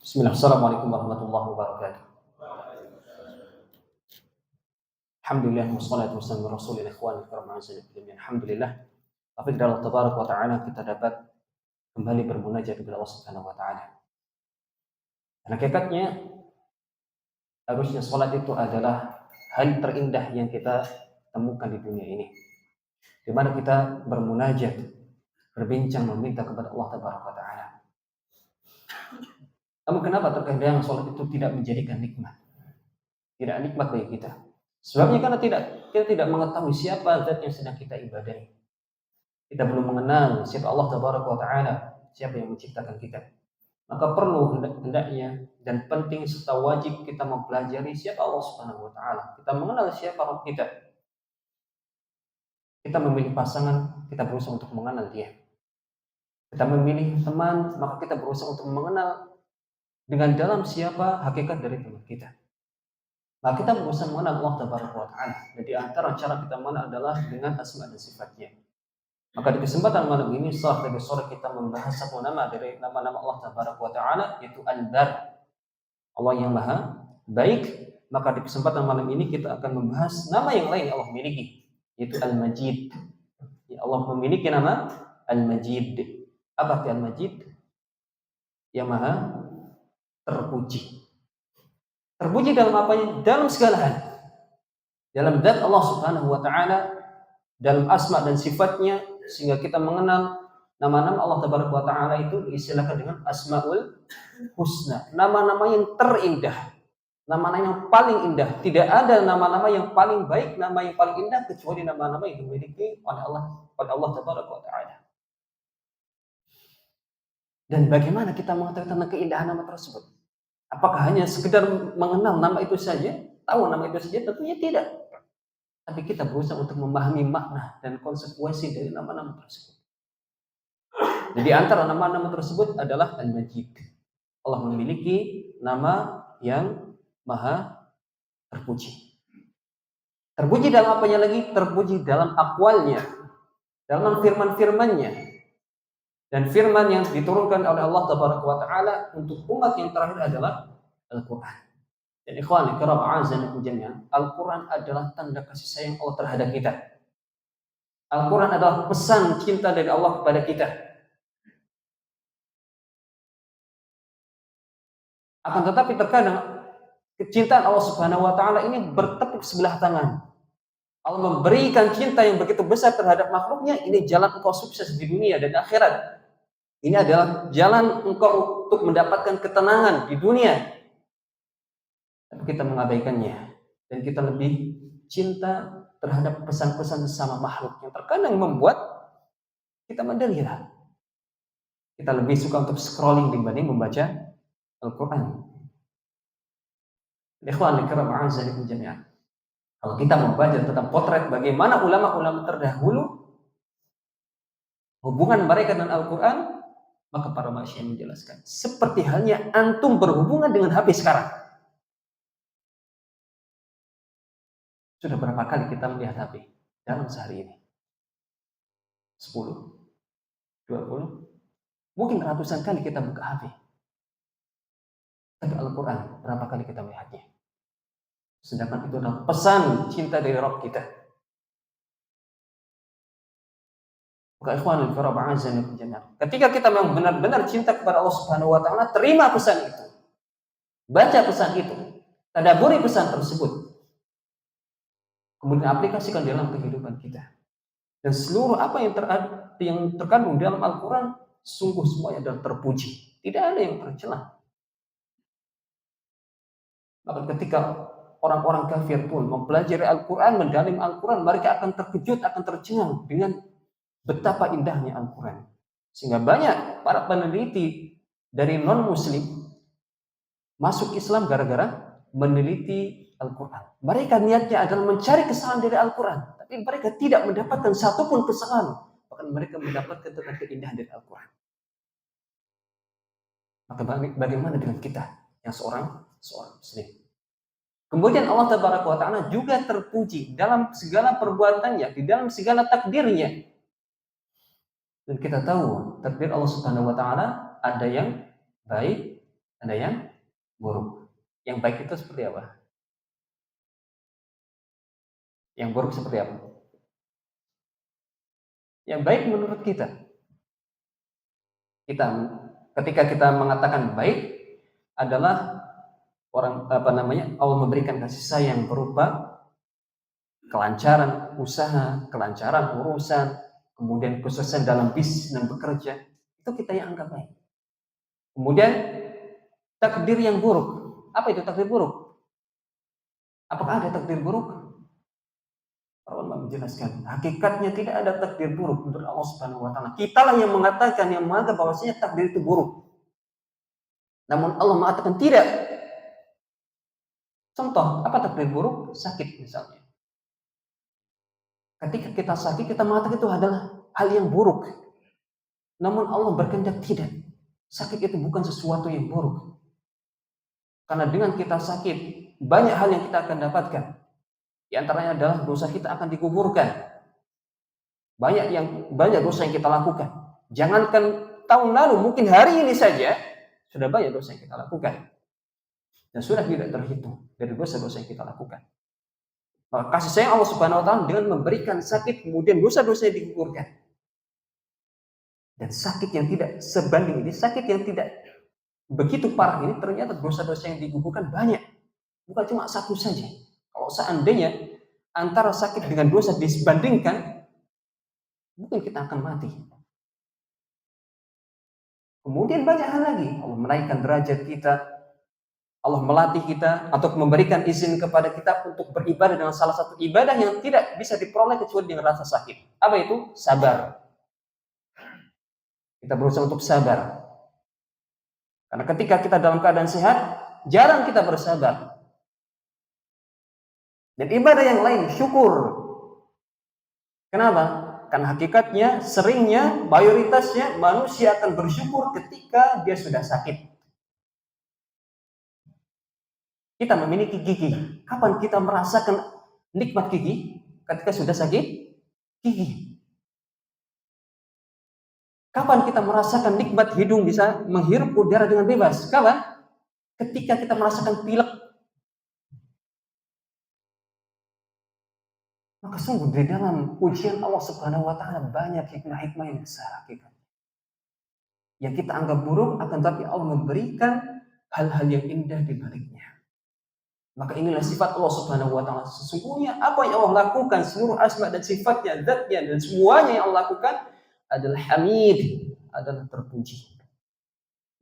Bismillah, Assalamualaikum warahmatullahi wabarakatuh. Alhamdulillah, wassalatu wassalamu ala rasulillah, ikhwan kiram azza alhamdulillah. Tapi dari Allah tabaraka wa ta'ala kita dapat kembali bermunajat kepada Allah Subhanahu wa ta'ala. Dan hakikatnya harusnya salat itu adalah hal terindah yang kita temukan di dunia ini. Di mana kita bermunajat, berbincang meminta kepada Allah tabaraka wa ta'ala. Namun kenapa terkadang salat itu tidak menjadikan nikmat? Tidak nikmat bagi kita. Sebabnya karena kita tidak mengetahui siapa zat yang sedang kita ibadahi. Kita belum mengenal siapa Allah tabaraka wa ta'ala, siapa yang menciptakan kita. Maka perlu hendaknya dan penting serta wajib kita mempelajari siapa Allah Subhanahu wa ta'ala. Kita mengenal siapa Rabb kita. Kita memilih pasangan, kita berusaha untuk mengenal dia. Kita memilih teman, maka kita berusaha untuk mengenal dengan dalam siapa hakikat dari teman kita. Maka kita berusaha mengenal Allah tabaraka wa ta'ala. Dan di antara cara kita mengenal adalah dengan asma dan sifatnya. Maka di kesempatan malam ini setelah tadi sore kita membahas satu nama dari nama-nama Allah tabaraka wa ta'ala, yaitu Al-Bar, Allah yang maha baik. Maka di kesempatan malam ini kita akan membahas nama yang lain yang Allah miliki, yaitu Al-Majid. Ya, Allah memiliki nama Al-Majid. Apa arti Al-Majid? Yang maha terpuji. Terpuji dalam apanya? Dalam segala hal. Dalam zat Allah Subhanahu wa ta'ala, dalam asma dan sifatnya, sehingga kita mengenal nama-nama Allah tabaraka wa ta'ala itu diistilahkan dengan Asmaul Husna. Nama-nama yang terindah. Nama-nama yang paling indah. Tidak ada nama-nama yang paling baik, nama yang paling indah kecuali nama-nama yang dimiliki oleh Allah tabaraka wa ta'ala. Dan bagaimana kita mengetahui tentang keindahan nama tersebut? Apakah hanya sekedar mengenal nama itu saja, tahu nama itu saja? Tentunya tidak. Tapi kita berusaha untuk memahami makna dan konsekuensi dari nama-nama tersebut. Jadi antara nama-nama tersebut adalah Al-Majid. Allah memiliki nama yang maha terpuji. Terpuji dalam apanya lagi? Terpuji dalam akwalnya, dalam firman-firmannya. Dan firman yang diturunkan oleh Allah tabaraka wa ta'ala untuk umat yang terakhir adalah Al-Quran. Dan ikhwan kiram a'azzanakum jami'an, Al-Quran adalah tanda kasih sayang Allah terhadap kita. Al-Quran adalah pesan cinta dari Allah kepada kita. Akan tetapi terkadang kecintaan Allah Subhanahu wa ta'ala ini bertepuk sebelah tangan. Allah memberikan cinta yang begitu besar terhadap makhluknya, ini jalan engkau sukses di dunia dan akhirat. Ini adalah jalan engkau untuk mendapatkan ketenangan di dunia. Tapi kita mengabaikannya. Dan kita lebih cinta terhadap pesan-pesan sesama makhluk yang terkadang membuat kita menderita. Kita lebih suka untuk scrolling dibanding membaca Al-Quran. Ikhwan kiram a'azzanakum jami'an. Kalau kita membaca tentang potret bagaimana ulama-ulama terdahulu, hubungan mereka dengan Al-Quran, maka para masyayikh menjelaskan seperti halnya antum berhubungan dengan HP sekarang. Sudah berapa kali kita melihat HP dalam sehari ini? 10, 20, mungkin ratusan kali kita buka HP. Tapi Al-Quran berapa kali kita melihatnya? Sedangkan itu adalah pesan cinta dari Rabb kita. Maka ikhwanul kiram a'azzanakum jami'an, ketika kita memang benar-benar cinta kepada Allah Subhanahu wa ta'ala, terima pesan itu. Baca pesan itu. Tadabburi pesan tersebut. Kemudian aplikasikan dalam kehidupan kita. Dan seluruh apa yang terkandung dalam Al-Quran, sungguh semuanya adalah terpuji. Tidak ada yang tercela. Maka ketika orang-orang kafir pun mempelajari Al-Quran, mendalim Al-Quran, mereka akan terkejut, akan tercengang dengan betapa indahnya Al-Quran. Sehingga banyak para peneliti dari non-muslim masuk Islam gara-gara meneliti Al-Quran. Mereka niatnya adalah mencari kesalahan dari Al-Quran, tapi mereka tidak mendapatkan satupun kesalahan. Bahkan mereka mendapatkan tentang keindahan dari Al-Quran. Maka bagaimana dengan kita yang seorang muslim? Kemudian Allah tabaraka wa ta'ala juga terpuji dalam segala perbuatannya, di dalam segala takdirnya. Dan kita tahu takdir Allah Subhanahu wa ta'ala ada yang baik, ada yang buruk. Yang baik itu seperti apa? Yang buruk seperti apa? Yang baik menurut kita. Ketika kita mengatakan baik adalah Allah memberikan kasih sayang berupa kelancaran usaha, kelancaran urusan, kemudian kesuksesan dalam bisnis dan bekerja, itu kita yang anggap baik. Kemudian takdir yang buruk. Apa itu takdir buruk? Apakah ada takdir buruk? Para ulama menjelaskan, hakikatnya tidak ada takdir buruk menurut Allah Subhanahu wa taala. Kitalah yang mengatakan, yang menganggap bahwasanya takdir itu buruk. Namun Allah mengatakan tidak. Contoh, apa takdir buruk? Sakit misalnya. Ketika kita sakit, kita mengatakan itu adalah hal yang buruk. Namun Allah berkehendak tidak. Sakit itu bukan sesuatu yang buruk. Karena dengan kita sakit, banyak hal yang kita akan dapatkan. Di antaranya adalah dosa kita akan digugurkan. Banyak dosa yang kita lakukan. Jangankan tahun lalu, mungkin hari ini saja sudah banyak dosa yang kita lakukan. Dan sudah tidak terhitung dari dosa-dosa yang kita lakukan. Maka kasih sayang Allah Subhanahu wa taala dengan memberikan sakit, kemudian dosa-dosa yang digugurkan. Dan sakit yang tidak sebanding ini, sakit yang tidak begitu parah ini, ternyata dosa-dosa yang digugurkan banyak. Bukan cuma satu saja. Kalau seandainya antara sakit dengan dosa disebandingkan, mungkin kita akan mati. Kemudian banyak hal lagi. Allah menaikkan derajat kita, Allah melatih kita, atau memberikan izin kepada kita untuk beribadah dengan salah satu ibadah yang tidak bisa diperoleh kecuali dengan rasa sakit. Apa itu? Sabar. Kita berusaha untuk sabar. Karena ketika kita dalam keadaan sehat, jarang kita bersabar. Dan ibadah yang lain, syukur. Kenapa? Karena hakikatnya, seringnya, mayoritasnya manusia akan bersyukur ketika dia sudah sakit. Kita memiliki gigi. Kapan kita merasakan nikmat gigi? Ketika sudah sakit gigi. Kapan kita merasakan nikmat hidung bisa menghirup udara dengan bebas? Kapan? Ketika kita merasakan pilek. Maka sungguh di dalam ujian Allah Subhanahu wa taala banyak hikmah-hikmah yang besar hakikatnya. Yang kita anggap buruk, akan tapi Allah memberikan hal-hal yang indah di baliknya. Maka inilah sifat Allah Subhanahu wa taala. Sesungguhnya apa yang Allah lakukan, seluruh asma dan sifatnya, zatnya dan semuanya yang Allah lakukan adalah hamid, adalah terpuji.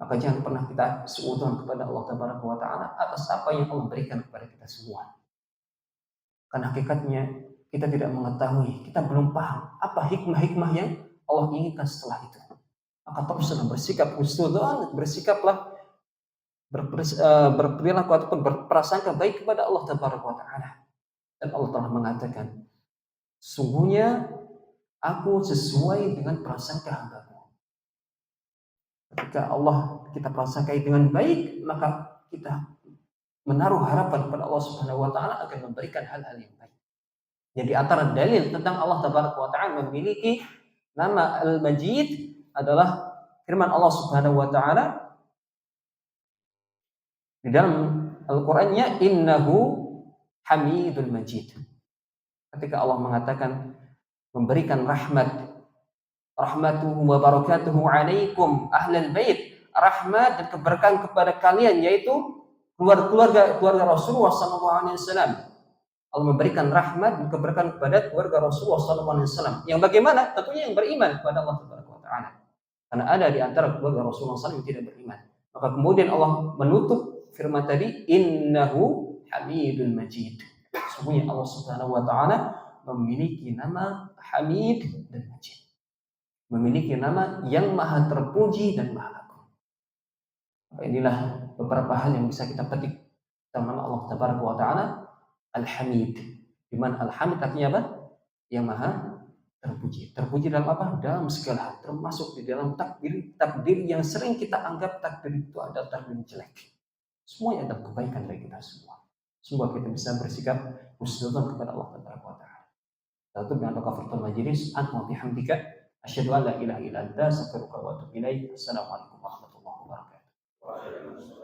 Maka jangan pernah kita suudzon kepada Allah Taala atas apa yang Allah berikan kepada kita semua. Karena hakikatnya kita tidak mengetahui, kita belum paham apa hikmah-hikmah yang Allah inginkan setelah itu. Maka teruslah bersikap husnudzon, bersikaplah berperilaku ataupun berprasangka baik kepada Allah Taala. Dan Allah telah mengatakan, sungguhnya aku sesuai dengan prasangka hambaku. Ketika Allah kita prasangkai dengan baik, maka kita menaruh harapan kepada Allah Subhanahu wa taala akan memberikan hal-hal yang baik. Jadi antara dalil tentang Allah Taala memiliki nama Al-Majid adalah firman Allah Subhanahu wa taala di dalam Al-Qur'annya, innahu Hamidul Majid. Ketika Allah mengatakan memberikan rahmatuhu wa barakatuhu alaikum ahlal bait, rahmat dan keberkahan kepada kalian, yaitu keluarga Rasulullah SAW. Allah memberikan rahmat dan keberkahan kepada keluarga Rasulullah SAW. Yang bagaimana? Tentunya yang beriman kepada Allah Taala. Karena ada di antara keluarga Rasulullah SAW yang tidak beriman. Maka kemudian Allah menutup firman tadi, innahu Hamidul Majid. Sesungguhnya Allah Subhanahu wa taala memiliki nama Hamid dan Majid. Memiliki nama yang maha terpuji dan maha agung. Inilah beberapa hal yang bisa kita petik tentang nama Allah Taala Al-Hamid. Di mana Al-Hamid artinya apa? Yang maha terpuji. Terpuji dalam apa? Dalam segala hal, termasuk di dalam takdir yang sering kita anggap takdir itu adalah takdir jelek. Semuanya adalah kebaikan bagi kita semua. Semoga kita bisa bersikap husnudzon kepada Allah Taala. Lalu dengan kafatul majlis, anta bihamdika asyhadu an la ilaha illa anta astaghfiruka wa atubu ilaik. Assalamualaikum warahmatullahi wabarakatuh.